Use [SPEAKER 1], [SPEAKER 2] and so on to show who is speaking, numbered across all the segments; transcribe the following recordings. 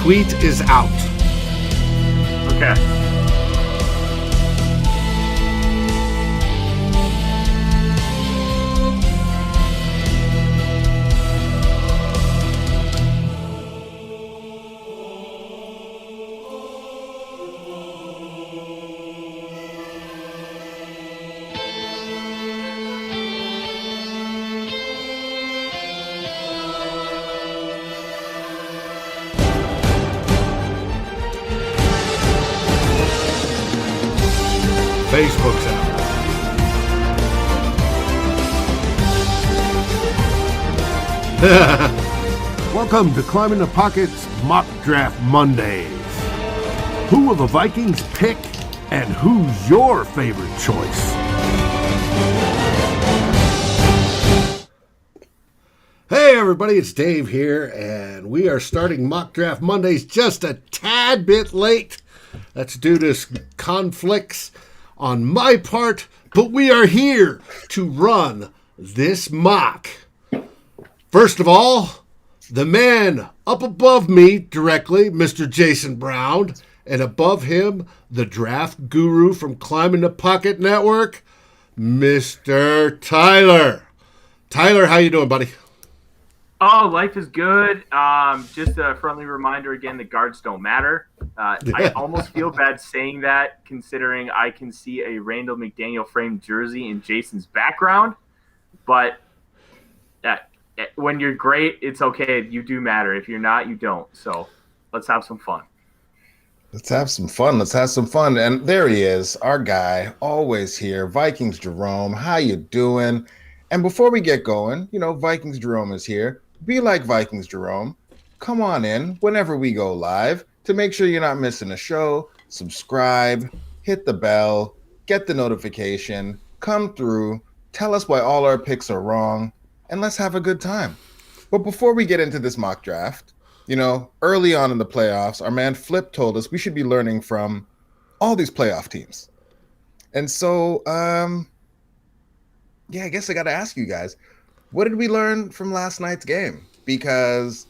[SPEAKER 1] tweet is out.
[SPEAKER 2] Okay.
[SPEAKER 1] Facebook's out. Welcome to Climbing the Pocket's Mock Draft Mondays. Who will the Vikings pick, and who's your favorite choice? Hey everybody, it's Dave here, and we are starting Mock Draft Mondays just a tad bit late. That's due to conflicts on my part, but we are here to run this mock. First of all, the man up above me directly, Mr. Jason Brown, and above him, the draft guru from Climbing the Pocket Network, Mr. Tyler. Tyler, how you doing, buddy?
[SPEAKER 2] Oh, life is good. Just a friendly reminder again, the guards don't matter. I almost feel bad saying that, considering I can see a Randall McDaniel framed jersey in Jason's background. But when you're great, it's okay. You do matter. If you're not, you don't. So let's have some fun.
[SPEAKER 3] Let's have some fun. And there he is, our guy, always here, Vikings Jerome. How you doing? And before we get going, Vikings Jerome is here. Be like Vikings Jerome. Come on in whenever we go live to make sure you're not missing a show. Subscribe, hit the bell, get the notification, come through, tell us why all our picks are wrong, and let's have a good time. But before we get into this mock draft, early on in the playoffs, our man Flip told us we should be learning from all these playoff teams. And so, I guess I got to ask you guys, what did we learn from last night's game? Because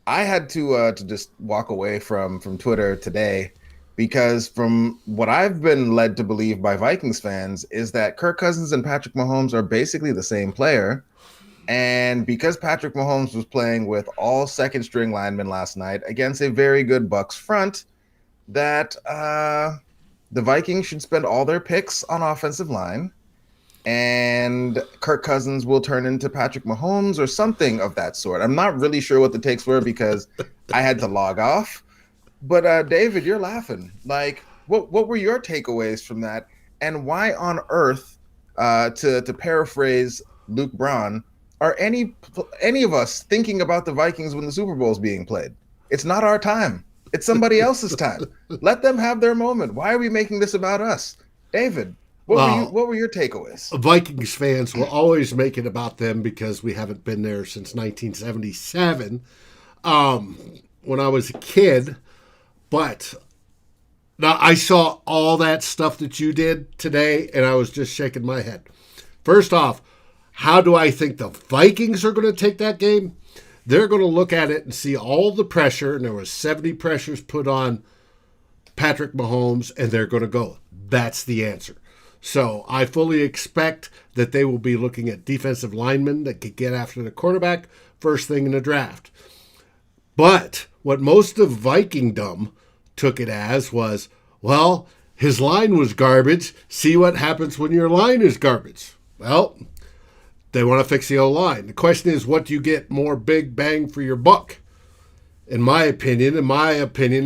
[SPEAKER 3] I had to just walk away from Twitter today, because from what I've been led to believe by Vikings fans is that Kirk Cousins and Patrick Mahomes are basically the same player. And because Patrick Mahomes was playing with all second-string linemen last night against a very good Bucs front, that the Vikings should spend all their picks on offensive line, and Kirk Cousins will turn into Patrick Mahomes or something of that sort. I'm not really sure what the takes were because I had to log off. But David, you're laughing. Like, what were your takeaways from that? And why on earth, to paraphrase Luke Braun, are any of us thinking about the Vikings when the Super Bowl is being played? It's not our time. It's somebody else's time. Let them have their moment. Why are we making this about us? David, what were your takeaways?
[SPEAKER 1] Vikings fans will always make it about them because we haven't been there since 1977 when I was a kid. But now I saw all that stuff that you did today, and I was just shaking my head. First off, how do I think the Vikings are going to take that game? They're going to look at it and see all the pressure, and there was 70 pressures put on Patrick Mahomes, and they're going to go, that's the answer. So I fully expect that they will be looking at defensive linemen that could get after the quarterback first thing in the draft. But what most of Vikingdom took it as was, well, his line was garbage. See what happens when your line is garbage. Well, they want to fix the O-line. The question is, what do you get more big bang for your buck? In my opinion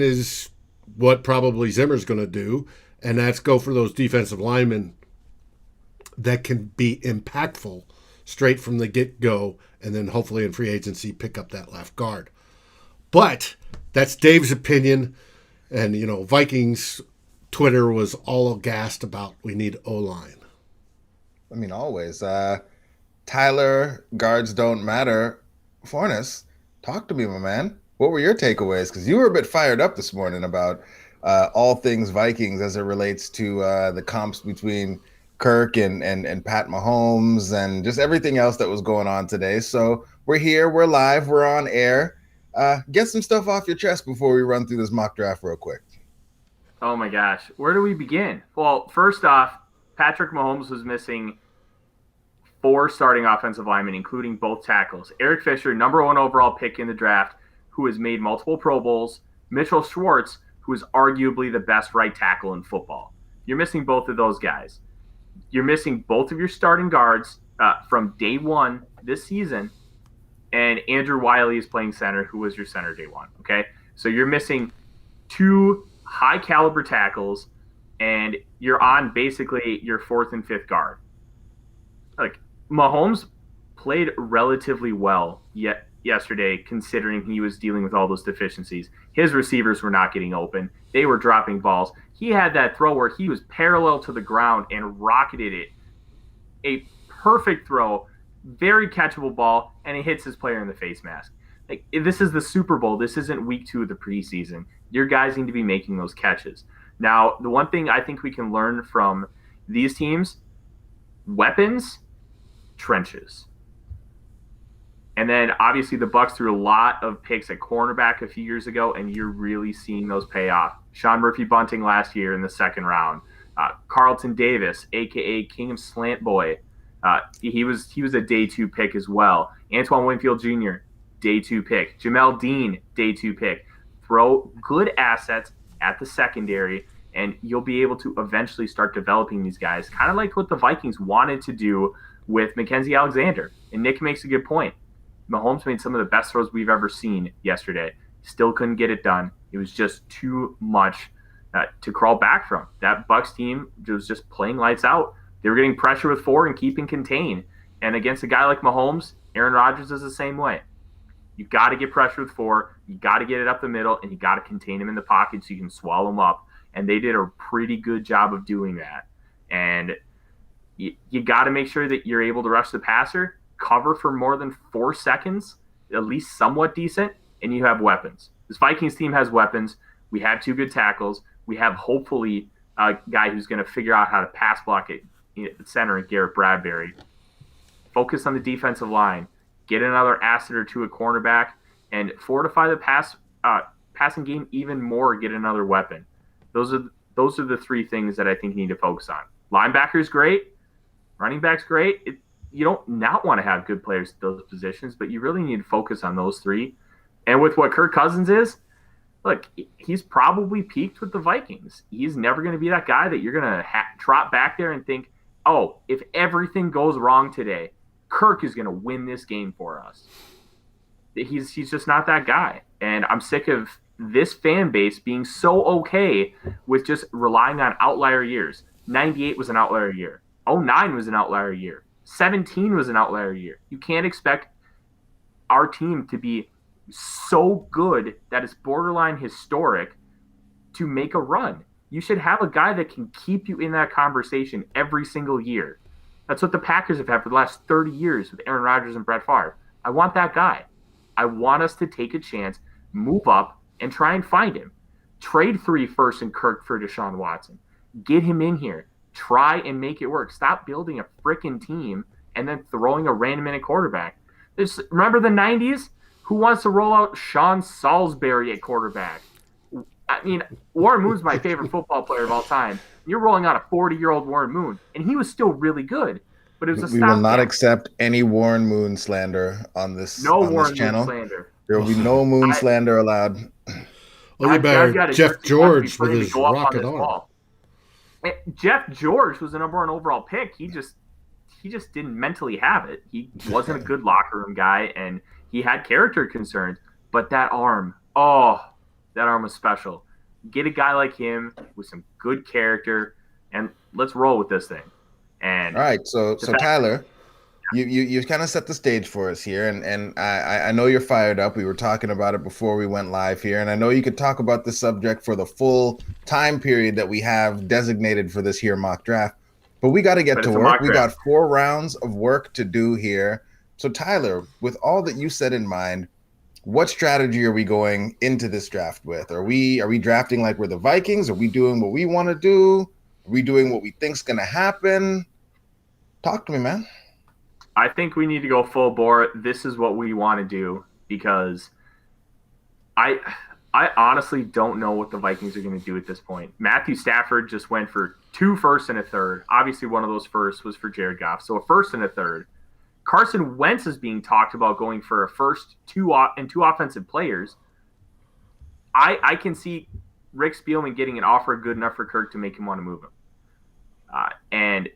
[SPEAKER 1] is what probably Zimmer's going to do, and that's go for those defensive linemen that can be impactful straight from the get-go, and then hopefully in free agency pick up that left guard. But that's Dave's opinion, and, Vikings Twitter was all gassed about we need O-line.
[SPEAKER 3] I mean, always. Tyler, guards don't matter. Fornes, talk to me, my man. What were your takeaways? Because you were a bit fired up this morning about all things Vikings as it relates to the comps between Kirk and Pat Mahomes and just everything else that was going on today. So we're here, we're live, we're on air. Get some stuff off your chest before we run through this mock draft real quick.
[SPEAKER 2] Oh my gosh, where do we begin? Well, first off, Patrick Mahomes was missing 4 starting offensive linemen, including both tackles. Eric Fisher, number 1 overall pick in the draft, who has made multiple Pro Bowls. Mitchell Schwartz, who is arguably the best right tackle in football. You're missing both of those guys. You're missing both of your starting guards from day one this season, and Andrew Wiley is playing center, who was your center day one. Okay, so you're missing 2 high caliber tackles, and you're on basically your 4th and 5th guard. Like, Mahomes played relatively well yesterday, considering he was dealing with all those deficiencies. His receivers were not getting open. They were dropping balls. He had that throw where he was parallel to the ground and rocketed it. A perfect throw, very catchable ball, and it hits his player in the face mask. Like, this is the Super Bowl. This isn't week 2 of the preseason. Your guys need to be making those catches. Now, the one thing I think we can learn from these teams, weapons, trenches. And then obviously the Bucs threw a lot of picks at cornerback a few years ago, and you're really seeing those pay off. Sean Murphy-Bunting last year in the 2nd round. Carlton Davis, a.k.a. King of Slant Boy. He was a day 2 pick as well. Antoine Winfield Jr., day 2 pick. Jamel Dean, day 2 pick. Throw good assets at the secondary, and you'll be able to eventually start developing these guys, kind of like what the Vikings wanted to do with Mackenzie Alexander. And Nick makes a good point. Mahomes made some of the best throws we've ever seen yesterday. Still couldn't get it done. It was just too much to crawl back from. That Bucs team was just playing lights out. They were getting pressure with 4 and keeping contain. And against a guy like Mahomes, Aaron Rodgers is the same way. You got to get pressure with 4. You got to get it up the middle, and you got to contain him in the pocket so you can swallow him up. And they did a pretty good job of doing that. And you got to make sure that you're able to rush the passer, cover for more than 4 seconds, at least somewhat decent, and you have weapons. This Vikings team has weapons. We have 2 good tackles. We have hopefully a guy who's going to figure out how to pass block it at center in Garrett Bradbury. Focus on the defensive line. Get another asset or 2 at cornerback, and fortify the passing game even more. Get another weapon. Those are the 3 things that I think you need to focus on. Linebacker's great. Running back's great. You don't not want to have good players at those positions, but you really need to focus on those 3. And with what Kirk Cousins is, look, he's probably peaked with the Vikings. He's never going to be that guy that you're going to trot back there and think, oh, if everything goes wrong today, Kirk is going to win this game for us. He's just not that guy. And I'm sick of this fan base being so okay with just relying on outlier years. 98 was an outlier year. 09 was an outlier year. 17 was an outlier year. You can't expect our team to be so good that it's borderline historic to make a run. You should have a guy that can keep you in that conversation every single year. That's what the Packers have had for the last 30 years with Aaron Rodgers and Brett Favre. I want that guy. I want us to take a chance, move up, and try and find him. Trade 3 first and Kirk for Deshaun Watson. Get him in here. Try and make it work. Stop building a freaking team and then throwing a random in at quarterback. Remember the 90s? Who wants to roll out Sean Salisbury at quarterback? I mean, Warren Moon's my favorite football player of all time. You're rolling out a 40-year-old Warren Moon, and he was still really good. But it was a
[SPEAKER 3] We will not accept any Warren Moon slander on this channel.
[SPEAKER 2] Slander.
[SPEAKER 3] There will be no Moon slander allowed.
[SPEAKER 1] Well, you better Jeff George with his rocket arm.
[SPEAKER 2] Jeff George was the number 1 overall pick. He just didn't mentally have it. He wasn't a good locker room guy, and he had character concerns. But that arm, that arm was special. Get a guy like him with some good character, and let's roll with this thing. And
[SPEAKER 3] all right, so Tyler, you kind of set the stage for us here, and I know you're fired up. We were talking about it before we went live here, and I know you could talk about this subject for the full time period that we have designated for this here mock draft. But we got to get to work. We got 4 rounds of work to do here. So Tyler, with all that you said in mind, what strategy are we going into this draft with? Are we drafting like we're the Vikings? Are we doing what we want to do? Are we doing what we think's going to happen? Talk to me, man.
[SPEAKER 2] I think we need to go full bore. This is what we want to do because I honestly don't know what the Vikings are going to do at this point. Matthew Stafford just went for 2 firsts and a third. Obviously, one of those firsts was for Jared Goff, so a first and a third. Carson Wentz is being talked about going for a first, two offensive players. I can see Rick Spielman getting an offer good enough for Kirk to make him want to move him. And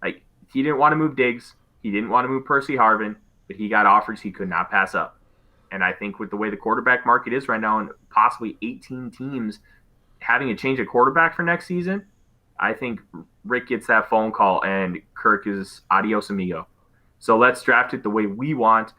[SPEAKER 2] like, he didn't want to move Diggs, he didn't want to move Percy Harvin, but he got offers he could not pass up. And I think with the way the quarterback market is right now, and possibly 18 teams having a change of quarterback for next season, I think Rick gets that phone call and Kirk is adios amigo. So let's draft it the way we want.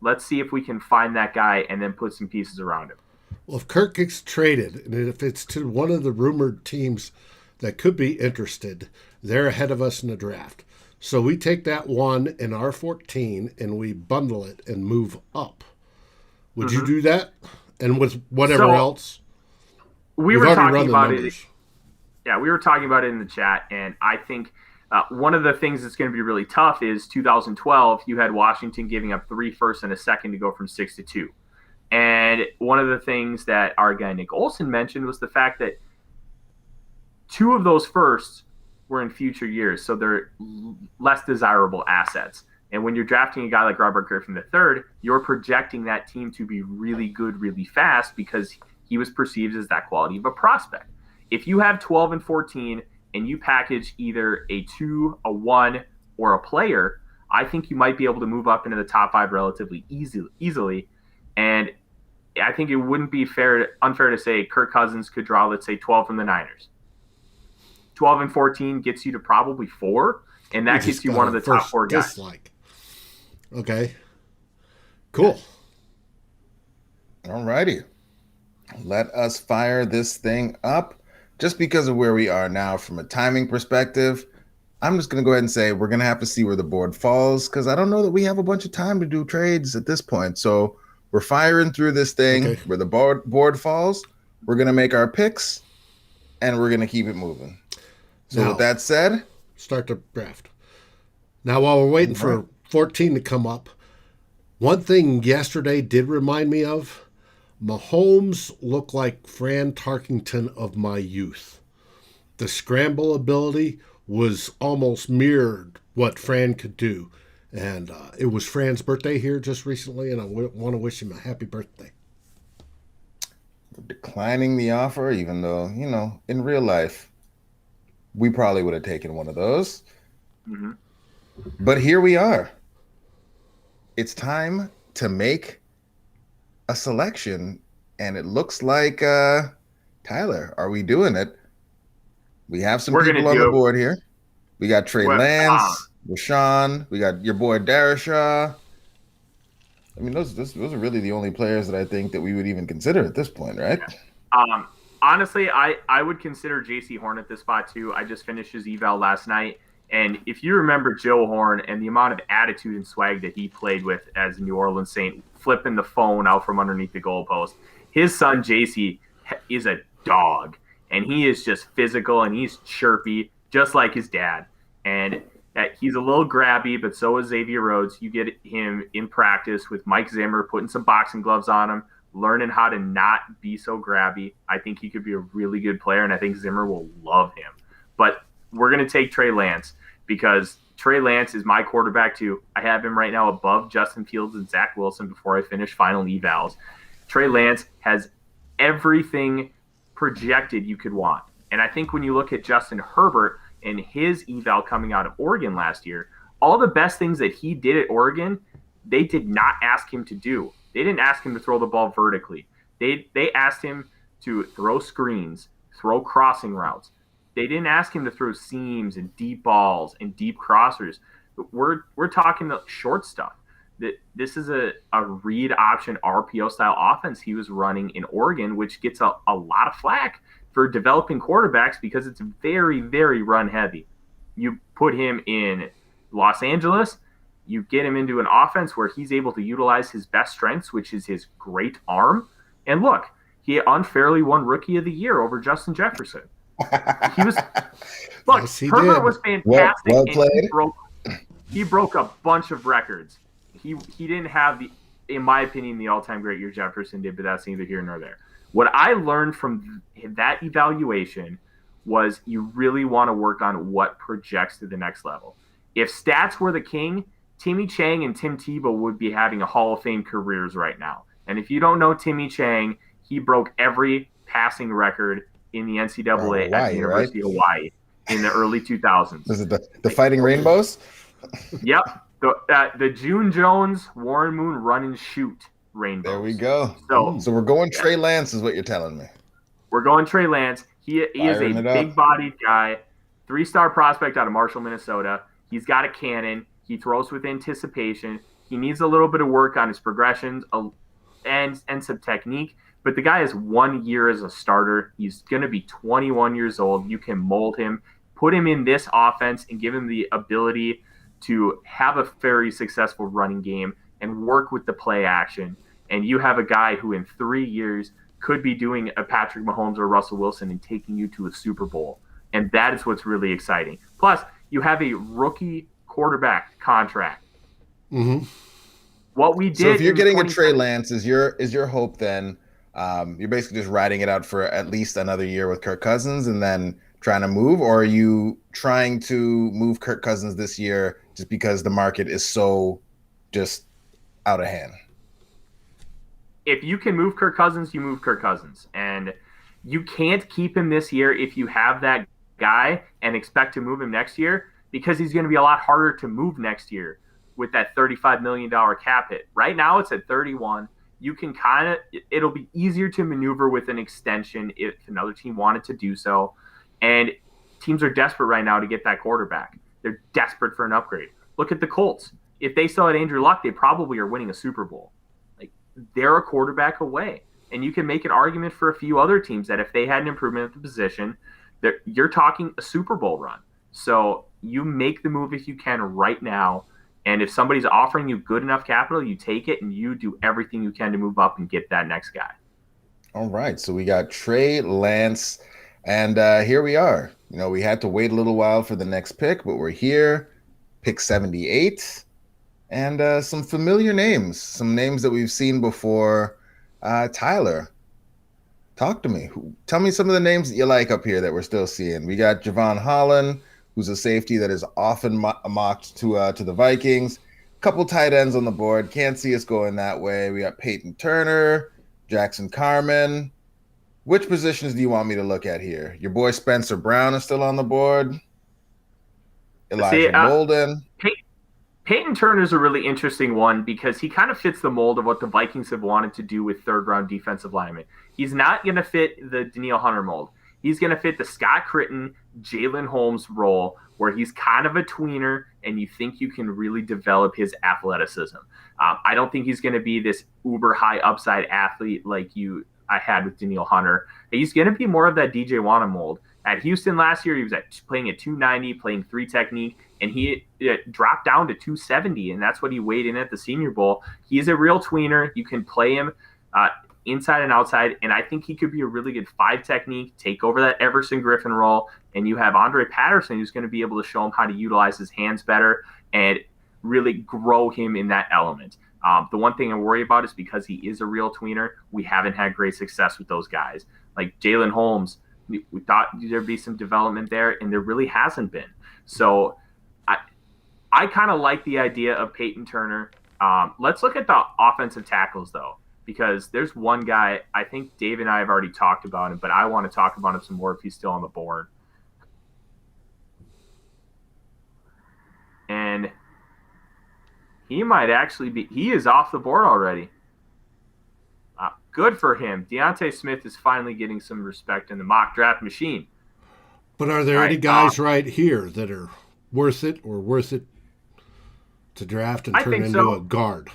[SPEAKER 2] Let's see if we can find that guy and then put some pieces around him.
[SPEAKER 1] Well, if Kirk gets traded, and if it's to one of the rumored teams that could be interested, they're ahead of us in the draft. So we take that one in our 14 and we bundle it and move up. Would you do that? And with whatever else?
[SPEAKER 2] We were talking about it. Yeah, we were talking about it in the chat, and I think one of the things that's going to be really tough is 2012, you had Washington giving up 3 firsts and a second to go from 6 to 2. And one of the things that our guy Nick Olson mentioned was the fact that 2 of those firsts were in future years, so they're less desirable assets. And when you're drafting a guy like Robert Griffin III, you're projecting that team to be really good really fast because he was perceived as that quality of a prospect. If you have 12 and 14 and you package either a 2, a 1, or a player, I think you might be able to move up into the top 5 relatively easily. And I think it wouldn't be unfair to say Kirk Cousins could draw, let's say, 12 from the Niners. 12 and 14 gets you to probably 4, and that gets you one of the top 4 guys.
[SPEAKER 1] Dislike. Okay. Cool.
[SPEAKER 3] All righty. Let us fire this thing up. Just because of where we are now from a timing perspective, I'm just going to go ahead and say we're going to have to see where the board falls because I don't know that we have a bunch of time to do trades at this point. So we're firing through this thing where the board falls. We're going to make our picks, and we're going to keep it moving. So with that said,
[SPEAKER 1] start the draft. Now, while we're waiting for 14 to come up, one thing yesterday did remind me of, Mahomes looked like Fran Tarkington of my youth. The scramble ability was almost mirrored what Fran could do. And it was Fran's birthday here just recently, and I want to wish him a happy birthday.
[SPEAKER 3] Declining the offer, even though, in real life, we probably would have taken one of those. Mm-hmm. But here we are. It's time to make a selection, and it looks like Tyler, are we doing it? We have some people on the board here. We got Trey Lance, Rashawn, we got your boy Darashaw. I mean, those are really the only players that I think that we would even consider at this point, right?
[SPEAKER 2] Yeah. Honestly, I would consider J.C. Horn at this spot too. I just finished his eval last night, and if you remember Joe Horn and the amount of attitude and swag that he played with as a New Orleans Saint, flipping the phone out from underneath the goalpost, his son J.C. is a dog, and he is just physical and he's chirpy, just like his dad. And he's a little grabby, but so is Xavier Rhodes. You get him in practice with Mike Zimmer, putting some boxing gloves on him, learning how to not be so grabby. I think he could be a really good player, and I think Zimmer will love him. But we're going to take Trey Lance because Trey Lance is my quarterback too. I have him right now above Justin Fields and Zach Wilson before I finish final evals. Trey Lance has everything projected you could want. And I think when you look at Justin Herbert and his eval coming out of Oregon last year, all the best things that he did at Oregon, they did not ask him to do. They didn't ask him to throw the ball vertically. They asked him to throw screens, throw crossing routes. They didn't ask him to throw seams and deep balls and deep crossers. We're talking the short stuff. This is a read option RPO style offense he was running in Oregon, which gets a lot of flack for developing quarterbacks because it's very, very run heavy. You put him in Los Angeles, you get him into an offense where he's able to utilize his best strengths, which is his great arm. And look, he unfairly won Rookie of the Year over Justin Jefferson. He was look,
[SPEAKER 1] yes,
[SPEAKER 2] Herbert was fantastic.
[SPEAKER 3] Well played.
[SPEAKER 2] He broke a bunch of records. He didn't have in my opinion, the all-time great year Jefferson did, but that's neither here nor there. What I learned from that evaluation was you really want to work on what projects to the next level. If stats were the king, Timmy Chang and Tim Tebow would be having a Hall of Fame careers right now. And if you don't know Timmy Chang, he broke every passing record in the NCAA at the University of Hawaii in the early 2000s.
[SPEAKER 3] Is it the Fighting Rainbows?
[SPEAKER 2] Yep. The June Jones, Warren Moon run and shoot Rainbows.
[SPEAKER 3] There we go. So we're going Trey Lance is what you're telling me.
[SPEAKER 2] We're going Trey Lance. He is a big-bodied guy, 3-star prospect out of Marshall, Minnesota. He's got a cannon. He throws with anticipation. He needs a little bit of work on his progressions and some technique. But the guy has 1 year as a starter. He's going to be 21 years old. You can mold him, put him in this offense, and give him the ability to have a very successful running game and work with the play action. And you have a guy who in 3 years could be doing a Patrick Mahomes or Russell Wilson and taking you to a Super Bowl. And that is what's really exciting. Plus, you have a rookie quarterback contract.
[SPEAKER 1] Mm-hmm.
[SPEAKER 2] What we did.
[SPEAKER 3] So if you're getting a Trey Lance, is your hope then? You're basically just riding it out for at least another year with Kirk Cousins and then trying to move, or are you trying to move Kirk Cousins this year just because the market is so just out of hand?
[SPEAKER 2] If you can move Kirk Cousins, you move Kirk Cousins. And you can't keep him this year if you have that guy and expect to move him next year, because he's going to be a lot harder to move next year with that $35 million cap hit. Right now it's at 31. You can it'll be easier to maneuver with an extension if another team wanted to do so. And teams are desperate right now to get that quarterback. They're desperate for an upgrade. Look at the Colts. If they still had Andrew Luck, they probably are winning a Super Bowl. Like, they're a quarterback away. And you can make an argument for a few other teams that if they had an improvement at the position, you're talking a Super Bowl run. So you make the move if you can right now. And if somebody's offering you good enough capital, you take it and you do everything you can to move up and get that next guy.
[SPEAKER 3] All right. So we got Trey Lance, and here we are. You know, we had to wait a little while for the next pick, but we're here, pick 78, and some familiar names, some names that we've seen before. Tyler, talk to me. Tell me some of the names that you like up here that we're still seeing. We got Javon Holland, who's a safety that is often mocked to the Vikings. Couple tight ends on the board. Can't see us going that way. We got Peyton Turner, Jackson Carman. Which positions do you want me to look at here? Your boy Spencer Brown is still on the board. Elijah Molden.
[SPEAKER 2] Peyton Turner is a really interesting one because he kind of fits the mold of what the Vikings have wanted to do with third-round defensive linemen. He's not going to fit the Danielle Hunter mold. He's going to fit the Scott Critton, Jalen Holmes role, where he's kind of a tweener and you think you can really develop his athleticism. I don't think he's going to be this uber high upside athlete like I had with Danielle Hunter. He's going to be more of that DJ Wana mold. At Houston last year, he was playing at 290, playing 3 technique, and he dropped down to 270, and that's what he weighed in at the Senior Bowl. He's a real tweener. You can play him inside and outside, and I think he could be a really good 5 technique, take over that Everson Griffin role, and you have Andre Patterson who's going to be able to show him how to utilize his hands better and really grow him in that element. The one thing I worry about is because he is a real tweener, we haven't had great success with those guys. Like Jalen Holmes, we thought there'd be some development there, and there really hasn't been. So I kind of like the idea of Peyton Turner. Let's look at the offensive tackles, though, because there's one guy, I think Dave and I have already talked about him, but I want to talk about him some more if he's still on the board. And he might actually be – he is off the board already. Good for him. Deontay Smith is finally getting some respect in the mock draft machine.
[SPEAKER 1] But are there any guys right here that are worth it to draft and turn into a guard?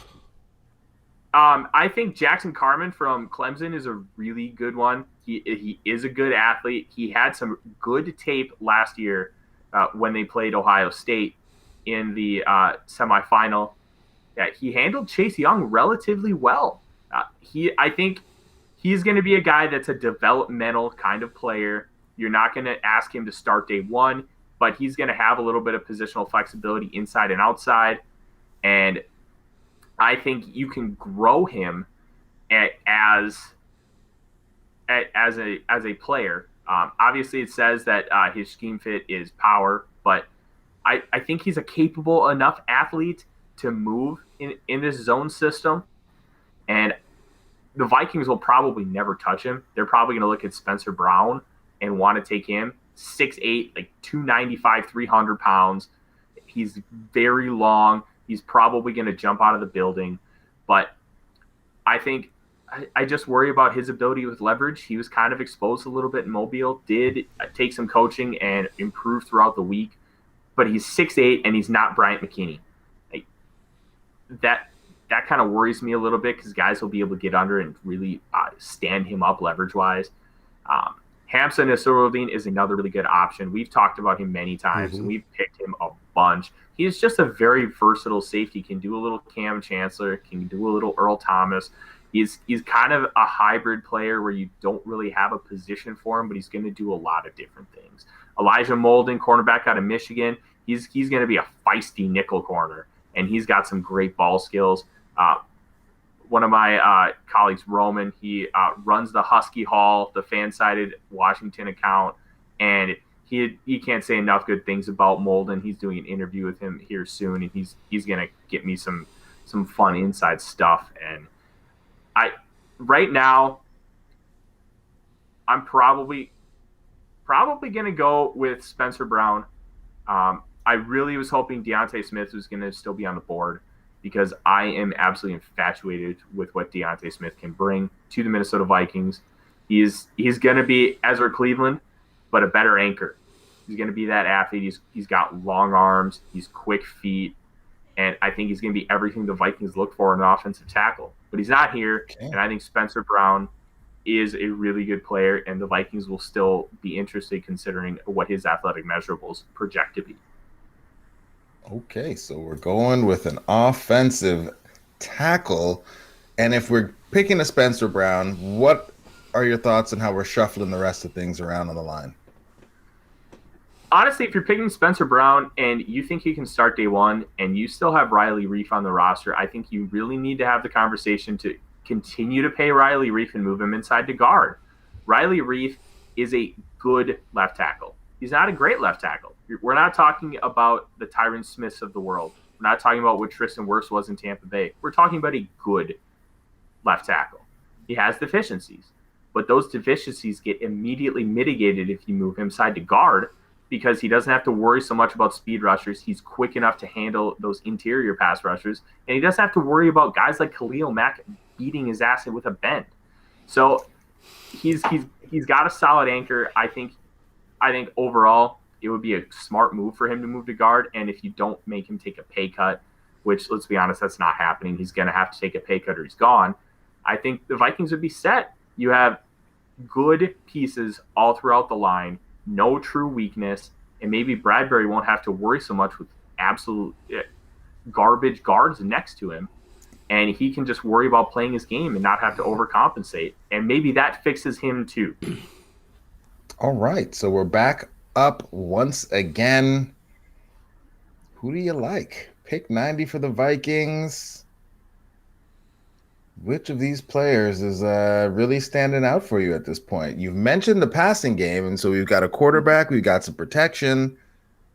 [SPEAKER 2] I think Jackson Carman from Clemson is a really good one. He is a good athlete. He had some good tape last year when they played Ohio State in the semifinal. Yeah, he handled Chase Young relatively well. I think he's going to be a guy that's a developmental kind of player. You're not going to ask him to start day one, but he's going to have a little bit of positional flexibility inside and outside. And I think you can grow him as as a player. Obviously, it says that his scheme fit is power, but I think he's a capable enough athlete to move in this zone system. And the Vikings will probably never touch him. They're probably going to look at Spencer Brown and want to take him. 6'8", like 295, 300 pounds. He's very long. He's probably going to jump out of the building. But I think I just worry about his ability with leverage. He was kind of exposed a little bit in Mobile, did take some coaching and improve throughout the week. But he's 6'8", and he's not Bryant McKinney. Like, that kind of worries me a little bit because guys will be able to get under and really stand him up leverage-wise. Hamza Nasruddin is another really good option. We've talked about him many times, and we've picked him a bunch. He's just a very versatile safety. Can do a little Cam Chancellor, can do a little Earl Thomas. He's kind of a hybrid player where you don't really have a position for him, but he's going to do a lot of different things. Elijah Molden, cornerback out of Michigan, he's going to be a feisty nickel corner, and he's got some great ball skills. One of my colleagues, Roman, he runs the Husky Hall, the fan-sided Washington account, and he can't say enough good things about Molden. He's doing an interview with him here soon, and he's going to get me some fun inside stuff. And right now, I'm probably going to go with Spencer Brown. I really was hoping Deontay Smith was going to still be on the board because I am absolutely infatuated with what Deontay Smith can bring to the Minnesota Vikings. He's going to be Ezra Cleveland, but a better anchor. He's going to be that athlete. He's got long arms. He's quick feet. And I think he's going to be everything the Vikings look for in an offensive tackle. But he's not here, and I think Spencer Brown is a really good player, and the Vikings will still be interested considering what his athletic measurables project to be.
[SPEAKER 3] Okay, so we're going with an offensive tackle. And if we're picking a Spencer Brown, what are your thoughts on how we're shuffling the rest of things around on the line?
[SPEAKER 2] Honestly, if you're picking Spencer Brown and you think he can start day one and you still have Riley Reif on the roster, I think you really need to have the conversation to continue to pay Riley Reif and move him inside to guard. Riley Reif is a good left tackle. He's not a great left tackle. We're not talking about the Tyron Smiths of the world. We're not talking about what Tristan Wirfs was in Tampa Bay. We're talking about a good left tackle. He has deficiencies, but those deficiencies get immediately mitigated if you move him side to guard because he doesn't have to worry so much about speed rushers. He's quick enough to handle those interior pass rushers, and he doesn't have to worry about guys like Khalil Mack beating his ass with a bend. So he's got a solid anchor. I think overall it would be a smart move for him to move to guard. And if you don't make him take a pay cut, which let's be honest, that's not happening. He's going to have to take a pay cut or he's gone. I think the Vikings would be set. You have good pieces all throughout the line, no true weakness, and maybe Bradbury won't have to worry so much with absolute garbage guards next to him. And he can just worry about playing his game and not have to overcompensate. And maybe that fixes him too.
[SPEAKER 3] All right, so we're back up once again. Who do you like? Pick 90 for the Vikings. Which of these players is really standing out for you at this point? You've mentioned the passing game, and so we've got a quarterback, we've got some protection.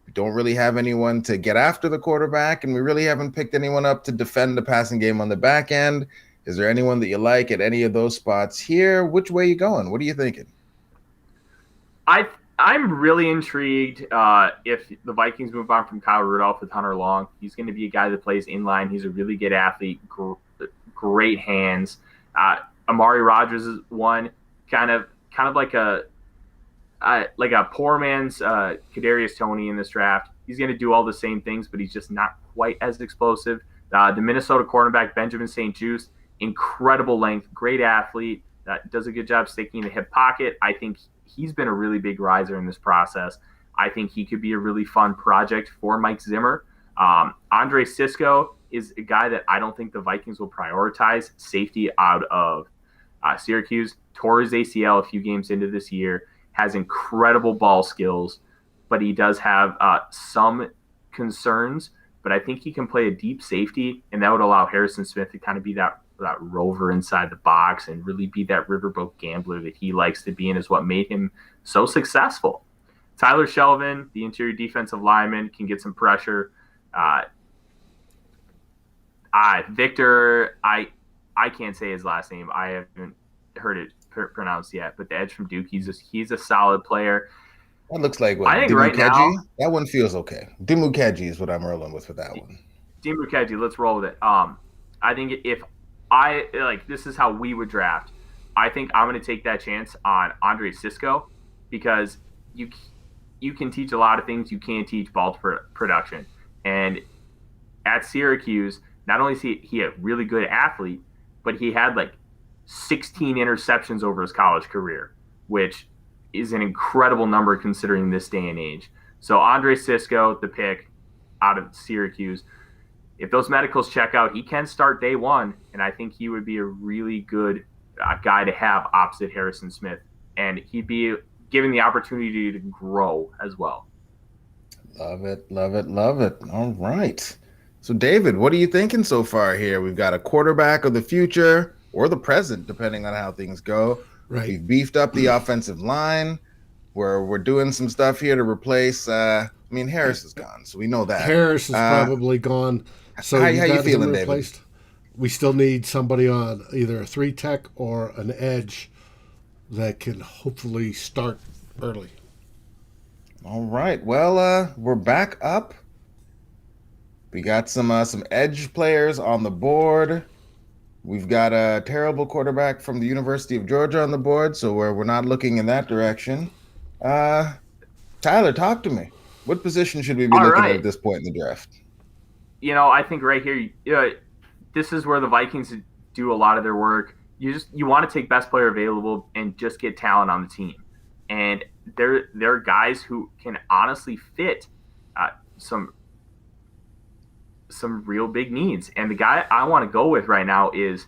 [SPEAKER 3] We don't really have anyone to get after the quarterback, and we really haven't picked anyone up to defend the passing game on the back end. Is there anyone that you like at any of those spots here? Which way are you going? What are you thinking?
[SPEAKER 2] I'm really intrigued if the Vikings move on from Kyle Rudolph with Hunter Long. He's going to be a guy that plays inline. He's a really good athlete, great hands. Amari Rogers is one, kind of like a poor man's Kadarius Toney in this draft. He's going to do all the same things, but he's just not quite as explosive. The Minnesota cornerback Benjamin St. Juste, incredible length, great athlete, does a good job sticking in the hip pocket. I think he's been a really big riser in this process. I think he could be a really fun project for Mike Zimmer. Andre Sisco is a guy that I don't think the Vikings will prioritize. Safety out of Syracuse, tore his ACL a few games into this year, has incredible ball skills, but he does have some concerns but I think he can play a deep safety, and that would allow Harrison Smith to kind of be that rover inside the box and really be that riverboat gambler that he likes to be and is what made him so successful. Tyler Shelvin, the interior defensive lineman, can get some pressure. Victor, I can't say his last name. I haven't heard it pronounced yet, but the edge from Duke, he's a solid player.
[SPEAKER 3] That looks like what?
[SPEAKER 2] I think
[SPEAKER 3] Dimu
[SPEAKER 2] right
[SPEAKER 3] Keji?
[SPEAKER 2] now
[SPEAKER 3] That one feels okay. Dimu Keji is what I'm rolling with for that one.
[SPEAKER 2] Dimu Keji, let's roll with it. I think if this is how we would draft. I think I'm going to take that chance on Andre Sisco because you can teach a lot of things you can't teach ball production. And at Syracuse, not only is he a really good athlete, but he had like 16 interceptions over his college career, which is an incredible number considering this day and age. So Andre Sisco, the pick out of Syracuse, if those medicals check out, he can start day one, and I think he would be a really good guy to have opposite Harrison Smith, and he'd be given the opportunity to grow as well.
[SPEAKER 3] Love it, love it, love it. All right. So, David, what are you thinking so far here? We've got a quarterback of the future or the present, depending on how things go.
[SPEAKER 1] Right.
[SPEAKER 3] We've beefed up the offensive line. We're doing some stuff here to replace. Harris is gone, so we know that.
[SPEAKER 1] Harris is probably gone. So
[SPEAKER 3] how you feeling, David?
[SPEAKER 1] We still need somebody on either a 3-tech or an edge that can hopefully start early.
[SPEAKER 3] All right. Well, we're back up. We got some edge players on the board. We've got a terrible quarterback from the University of Georgia on the board, so we're not looking in that direction. Tyler, talk to me. What position should we be looking at this point in the draft?
[SPEAKER 2] I think right here, this is where the Vikings do a lot of their work. You want to take best player available and just get talent on the team. And there are guys who can honestly fit some real big needs. And the guy I want to go with right now is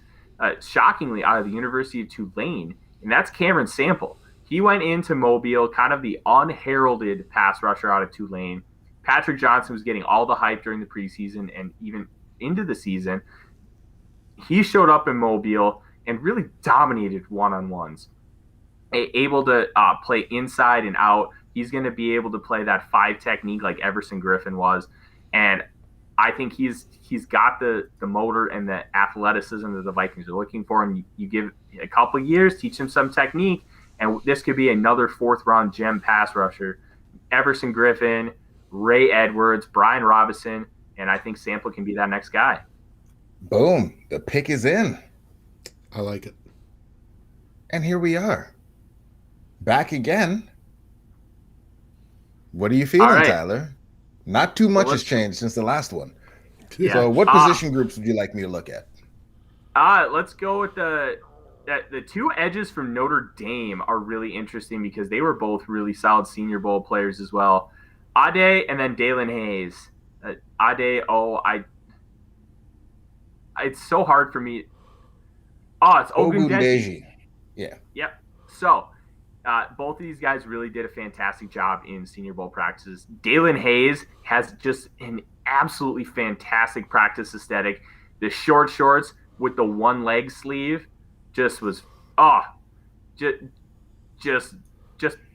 [SPEAKER 2] shockingly out of the University of Tulane, and that's Cameron Sample. He went into Mobile, kind of the unheralded pass rusher out of Tulane. Patrick Johnson was getting all the hype during the preseason and even into the season. He showed up in Mobile and really dominated one-on-ones. Able to play inside and out. He's going to be able to play that 5 technique like Everson Griffin was. And I think he's got the motor and the athleticism that the Vikings are looking for. And you give a couple of years, teach him some technique, and this could be another 4th-round gem pass rusher. Everson Griffin, Ray Edwards, Brian Robinson, and I think Sample can be that next guy.
[SPEAKER 3] Boom. The pick is in.
[SPEAKER 1] I like it.
[SPEAKER 3] And here we are. Back again. What are you feeling, Tyler? Not too much has changed since the last one. Yeah. So what position groups would you like me to look at?
[SPEAKER 2] Let's go with the 2 edges from Notre Dame are really interesting because they were both really solid Senior Bowl players as well. Ade and then Dalen Hayes. Ade, it's so hard for me. It's Ogundeji.
[SPEAKER 3] Yeah.
[SPEAKER 2] Yep. So both of these guys really did a fantastic job in Senior Bowl practices. Dalen Hayes has just an absolutely fantastic practice aesthetic. The short shorts with the one leg sleeve just was just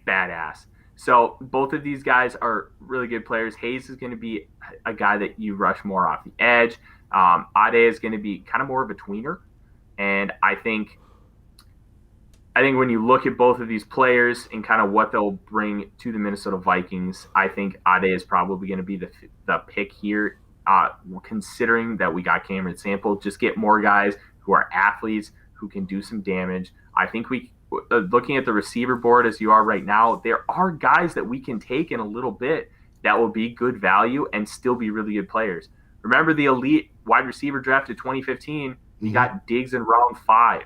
[SPEAKER 2] badass. So both of these guys are really good players. Hayes is going to be a guy that you rush more off the edge. Ade is going to be kind of more of a tweener. And I think when you look at both of these players and kind of what they'll bring to the Minnesota Vikings, I think Ade is probably going to be the pick here, considering that we got Cameron Sample. Just get more guys who are athletes who can do some damage. I think looking at the receiver board as you are right now, there are guys that we can take in a little bit that will be good value and still be really good players. Remember the elite wide receiver draft of 2015? You got Diggs in round 5.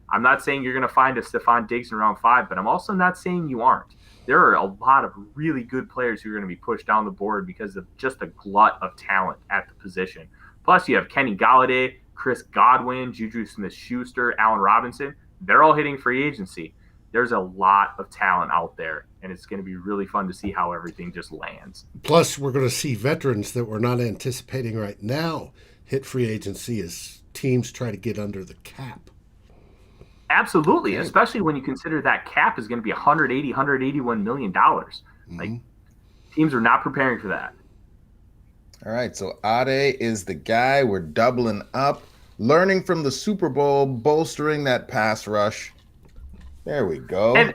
[SPEAKER 2] I'm not saying you're going to find a Stephon Diggs in round 5, but I'm also not saying you aren't. There are a lot of really good players who are going to be pushed down the board because of just a glut of talent at the position. Plus, you have Kenny Golladay, Chris Godwin, Juju Smith-Schuster, Allen Robinson. They're all hitting free agency. there's a lot of talent out there, and it's going to be really fun to see how everything just lands.
[SPEAKER 1] Plus, we're going to see veterans that we're not anticipating right now hit free agency as teams try to get under the cap.
[SPEAKER 2] Absolutely, especially when you consider that cap is going to be $181 million. Like, teams are not preparing for that.
[SPEAKER 3] All right, so Ade is the guy. We're doubling up, learning from the Super Bowl, bolstering that pass rush. There we go.
[SPEAKER 2] And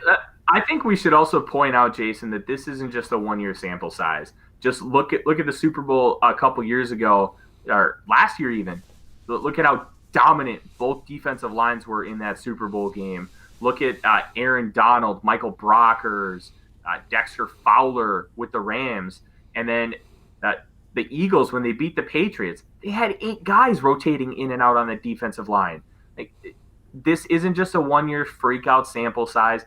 [SPEAKER 2] I think we should also point out, Jason, that this isn't just a one-year sample size. Just look at the Super Bowl a couple years ago, or last year even. Look at how dominant both defensive lines were in that Super Bowl game. Look at Aaron Donald, Michael Brockers, Dexter Fowler with the Rams, and then the Eagles, when they beat the Patriots, they had 8 guys rotating in and out on the defensive line. Like, this isn't just a one-year freak-out sample size.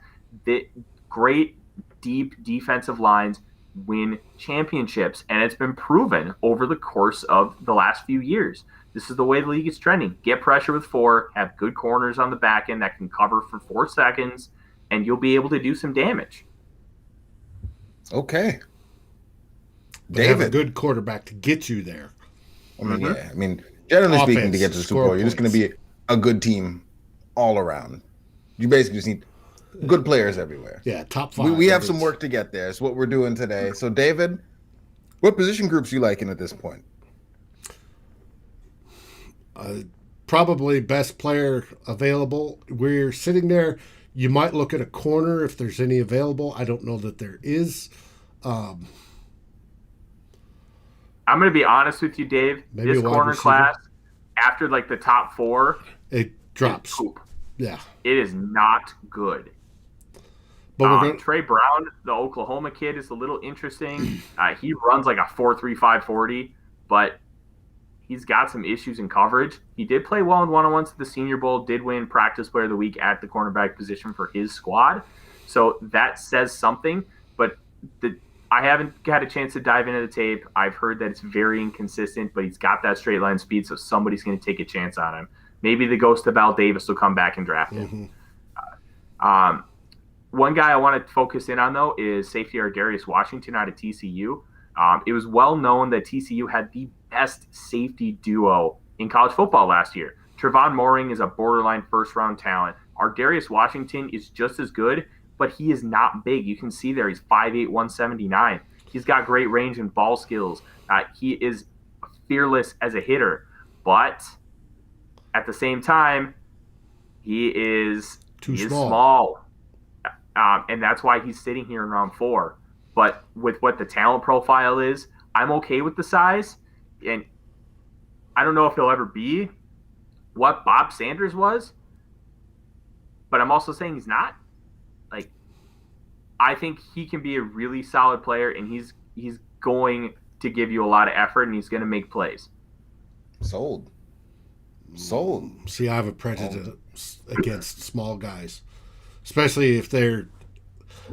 [SPEAKER 2] Great, deep defensive lines win championships, and it's been proven over the course of the last few years. This is the way the league is trending. Get pressure with 4, have good corners on the back end that can cover for 4 seconds, and you'll be able to do some damage.
[SPEAKER 3] Okay.
[SPEAKER 1] But David, have a good quarterback to get you there.
[SPEAKER 3] I mean, yeah. I mean, generally speaking, to get to the Super Bowl, you're just going to be a good team all around. You basically just need good players everywhere.
[SPEAKER 1] Yeah, top 5.
[SPEAKER 3] We have some work to get there. It's what we're doing today. So, David, what position groups you liking at this point?
[SPEAKER 1] Probably best player available. We're sitting there. You might look at a corner if there's any available. I don't know that there is.
[SPEAKER 2] I'm going to be honest with you, Dave. This corner class, after like the top 4,
[SPEAKER 1] it drops.
[SPEAKER 2] Yeah, it is not good.
[SPEAKER 1] But
[SPEAKER 2] Trey Brown, the Oklahoma kid, is a little interesting. He runs like a 4.35 40, but he's got some issues in coverage. He did play well in one-on-ones at the Senior Bowl, did win Practice Player of the Week at the cornerback position for his squad. So that says something, but I haven't had a chance to dive into the tape. I've heard that it's very inconsistent, but he's got that straight line speed, so somebody's going to take a chance on him. Maybe the ghost of Al Davis will come back and draft him. One guy I want to focus in on, though, is safety Darius Washington out of TCU. It was well known that TCU had the best safety duo in college football last year. Trevon Moehrig is a borderline first-round talent. Darius Washington is just as good, but he is not big. You can see there he's 5'8", 179. He's got great range and ball skills. He is fearless as a hitter, but at the same time, he is small. And that's why he's sitting here in round 4. But with what the talent profile is, I'm okay with the size. And I don't know if he'll ever be what Bob Sanders was, but I'm also saying he's not. Like, I think he can be a really solid player, and he's going to give you a lot of effort, and he's going to make plays.
[SPEAKER 3] Sold.
[SPEAKER 1] See, I have a prejudice against small guys, especially if they're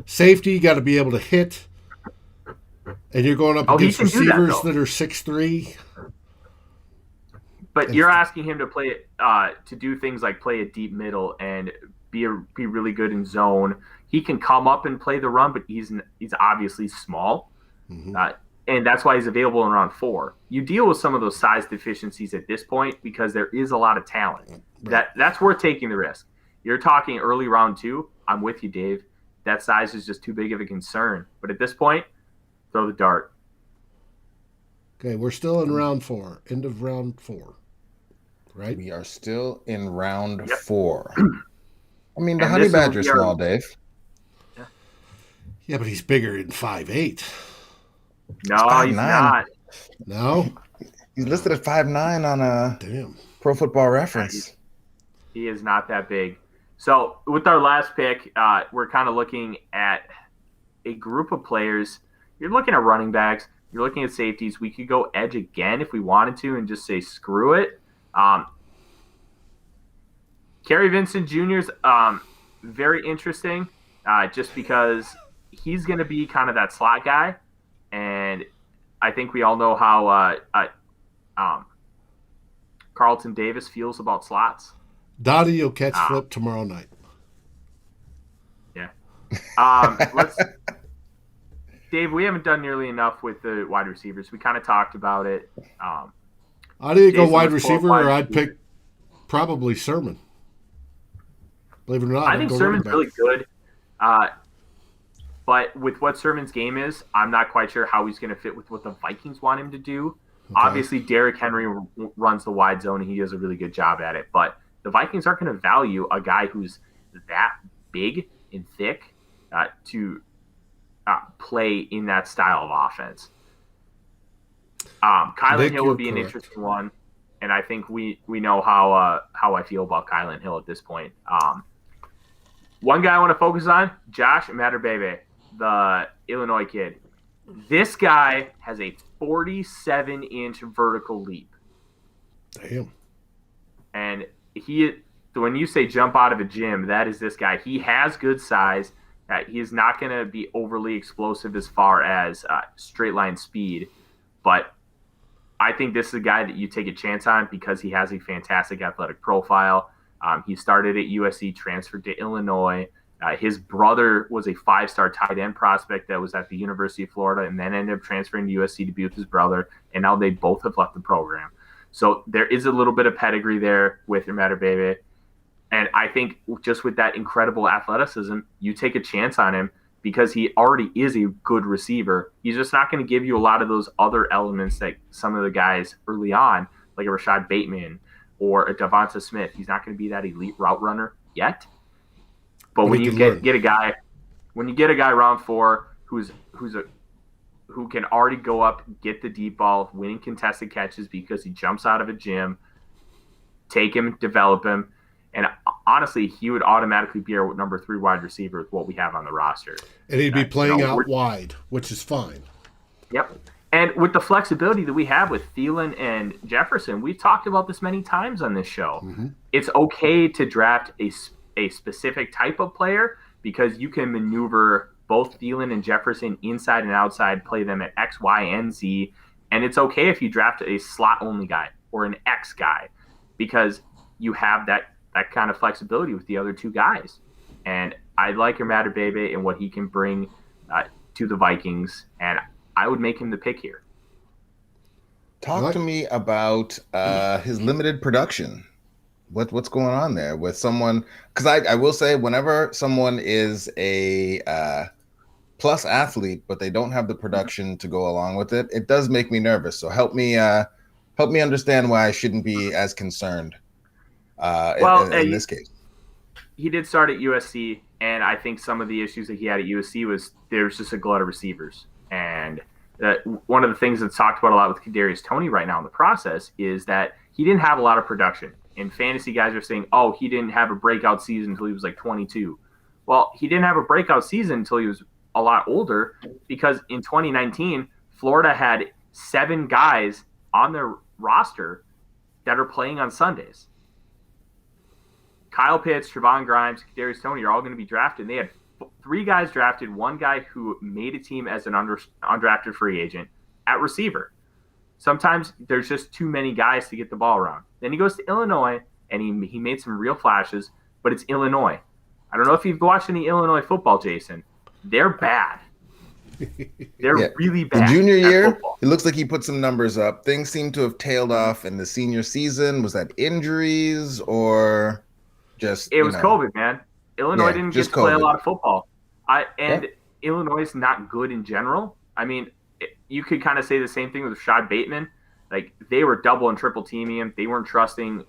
[SPEAKER 1] safety. You got to be able to hit, and you're going up against receivers that are 6'3".
[SPEAKER 2] But you're asking him to play to do things like play a deep middle and be really good in zone. He can come up and play the run, but he's obviously small, and that's why he's available in round 4. You deal with some of those size deficiencies at this point because there is a lot of talent. Right. That's worth taking the risk. You're talking early round 2. I'm with you, Dave. That size is just too big of a concern. But at this point, throw the dart.
[SPEAKER 1] Okay, we're still in round 4. End of round 4. Right?
[SPEAKER 3] We are still in round 4. I mean, the Honey Badger's small, Dave.
[SPEAKER 1] Yeah, but he's bigger than 5'8".
[SPEAKER 2] No, he's not.
[SPEAKER 1] No?
[SPEAKER 3] He's listed at 5'9" on a Pro Football Reference.
[SPEAKER 2] He is not that big. So with our last pick, we're kind of looking at a group of players. You're looking at running backs. You're looking at safeties. We could go edge again if we wanted to and just say screw it. Kerry Vincent Jr. is very interesting just because he's going to be kind of that slot guy. And I think we all know how Carlton Davis feels about slots.
[SPEAKER 1] Dottie will catch Flip tomorrow night.
[SPEAKER 2] Let's Dave, we haven't done nearly enough with the wide receivers. We kind of talked about it.
[SPEAKER 1] I'd either go
[SPEAKER 2] Jason,
[SPEAKER 1] wide
[SPEAKER 2] let's pull up
[SPEAKER 1] receiver
[SPEAKER 2] wide
[SPEAKER 1] or I'd
[SPEAKER 2] receiver.
[SPEAKER 1] pick probably Sermon. Believe it or not,
[SPEAKER 2] I
[SPEAKER 1] I'd
[SPEAKER 2] think
[SPEAKER 1] go running
[SPEAKER 2] Sermon's
[SPEAKER 1] back.
[SPEAKER 2] really good. Uh, But with what Sermon's game is, I'm not quite sure how he's going to fit with what the Vikings want him to do.
[SPEAKER 1] Okay.
[SPEAKER 2] Obviously, Derrick Henry runs the wide zone, and he does a really good job at it. But the Vikings aren't going to value a guy who's that big and thick to play in that style of offense. Kylan
[SPEAKER 1] Nick,
[SPEAKER 2] Hill
[SPEAKER 1] you're
[SPEAKER 2] would be an
[SPEAKER 1] correct.
[SPEAKER 2] interesting one, and I think we know how I feel about Kylan Hill at this point. One guy I want to focus on, Josh Matterbebe, the Illinois kid. This guy has a 47-inch vertical leap.
[SPEAKER 1] Damn.
[SPEAKER 2] And when you say jump out of a gym, that is this guy. He has good size. He is not going to be overly explosive as far as straight line speed, but I think this is a guy that you take a chance on because he has a fantastic athletic profile. He started at USC, transferred to Illinois. His brother was a 5-star tight end prospect that was at the University of Florida and then ended up transferring to USC to be with his brother, and now they both have left the program. So there is a little bit of pedigree there with Matterbebe. And I think just with that incredible athleticism, you take a chance on him because he already is a good receiver. He's just not going to give you a lot of those other elements that some of the guys early on, like a Rashad Bateman or a Devonta Smith, he's not going to be that elite route runner yet. But when you get a guy round 4 who can already go up, get the deep ball, winning contested catches because he jumps out of a gym, take him, develop him, and honestly, he would automatically be our number 3 wide receiver with what we have on the roster.
[SPEAKER 1] And he'd be playing out wide, which is fine.
[SPEAKER 2] Yep. And with the flexibility that we have with Thielen and Jefferson, we've talked about this many times on this show.
[SPEAKER 1] Mm-hmm.
[SPEAKER 2] It's okay to draft a specific type of player because you can maneuver both Thielen and Jefferson inside and outside, play them at X, Y, and Z. And it's okay if you draft a slot-only guy or an X guy because you have that kind of flexibility with the other 2 guys. And I like Matterbebe and what he can bring to the Vikings, and I would make him the pick here.
[SPEAKER 3] Talk to me about his limited production. What's going on there with someone? Because I will say, whenever someone is a plus athlete, but they don't have the production to go along with it, it does make me nervous. So help me understand why I shouldn't be as concerned. In this case,
[SPEAKER 2] he did start at USC, and I think some of the issues that he had at USC was there's just a glut of receivers. And one of the things that's talked about a lot with Kadarius Toney right now in the process is that he didn't have a lot of production. And fantasy guys are saying, oh, he didn't have a breakout season until he was like 22. Well, he didn't have a breakout season until he was a lot older because in 2019, Florida had 7 guys on their roster that are playing on Sundays. Kyle Pitts, Trevon Grimes, Kadarius Toney are all going to be drafted. They had 3 guys drafted, 1 guy who made a team as an undrafted free agent at receiver. Sometimes there's just too many guys to get the ball around. Then he goes to Illinois, and he made some real flashes, but it's Illinois. I don't know if you've watched any Illinois football, Jason. They're bad. They're really bad.
[SPEAKER 3] The junior year,
[SPEAKER 2] football.
[SPEAKER 3] It looks like he put some numbers up. Things seem to have tailed off in the senior season. Was that injuries or just
[SPEAKER 2] it was COVID, man. Illinois didn't get to play a lot of football. Illinois is not good in general. I mean, you could kind of say the same thing with Rashad Bateman. Like, they were double and triple teaming him. They weren't trusting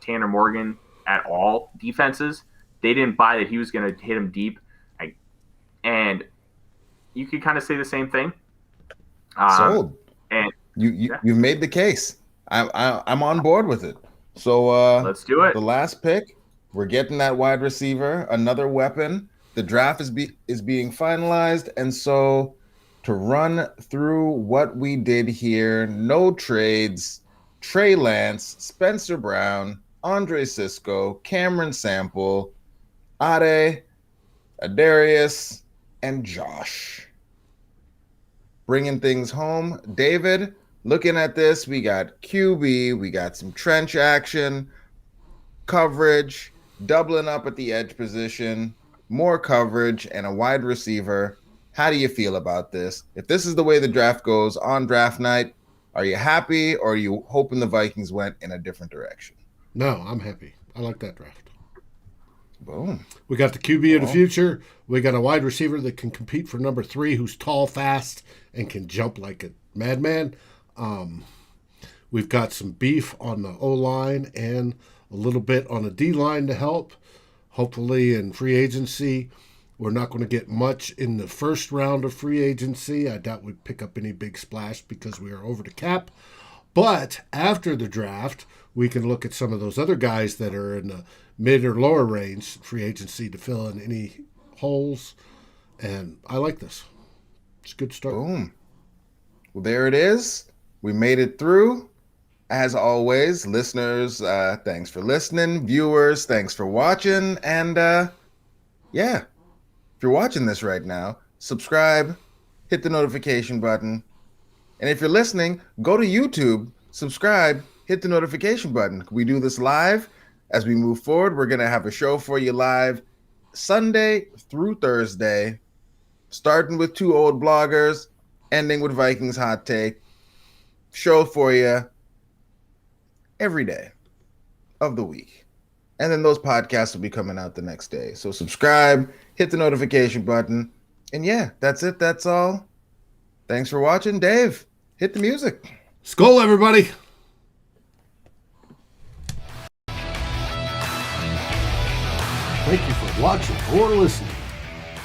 [SPEAKER 2] Tanner Morgan at all. Defenses, they didn't buy that he was going to hit him deep. And you could kind of say the same thing.
[SPEAKER 3] Sold.
[SPEAKER 2] And
[SPEAKER 3] you've made the case. I'm on board with it. So
[SPEAKER 2] let's do it.
[SPEAKER 3] The last pick, we're getting that wide receiver, another weapon. The draft is being finalized, and so to run through what we did here, no trades: Trey Lance, Spencer Brown, Andre Cisco, Cameron Sample, Ade, Adarius, and Josh. Bringing things home. David, looking at this, we got QB, we got some trench action, coverage, doubling up at the edge position, more coverage, and a wide receiver. How do you feel about this? If this is the way the draft goes on draft night, are you happy, or are you hoping the Vikings went in a different direction?
[SPEAKER 1] No, I'm happy. I like that draft.
[SPEAKER 3] Boom.
[SPEAKER 1] We got the QB of the future. We got a wide receiver that can compete for number 3, who's tall, fast, and can jump like a madman. We've got some beef on the O-line and a little bit on the D-line to help. Hopefully in free agency, we're not going to get much in the first round of free agency. I doubt we'd pick up any big splash because we are over the cap. But after the draft, we can look at some of those other guys that are in the mid or lower range free agency to fill in any holes. And I like this. It's a good start.
[SPEAKER 3] Boom. Well, there it is. We made it through. As always, listeners, thanks for listening. Viewers, thanks for watching. And yeah, if you're watching this right now, subscribe, hit the notification button. And if you're listening, go to YouTube, subscribe, hit the notification button. We do this live. As we move forward, we're going to have a show for you live Sunday through Thursday, starting with 2 old bloggers, ending with Vikings Hot Take. Show for you every day of the week. And then those podcasts will be coming out the next day. So subscribe, hit the notification button. And yeah, that's it. That's all. Thanks for watching. Dave, hit the music.
[SPEAKER 1] Skol, everybody. Thank you for watching or listening.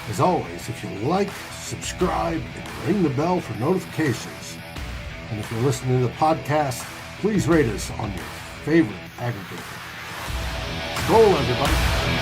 [SPEAKER 1] As always, if you like, subscribe, and ring the bell for notifications. And if you're listening to the podcast, please rate us on your favorite aggregator. Skol, everybody.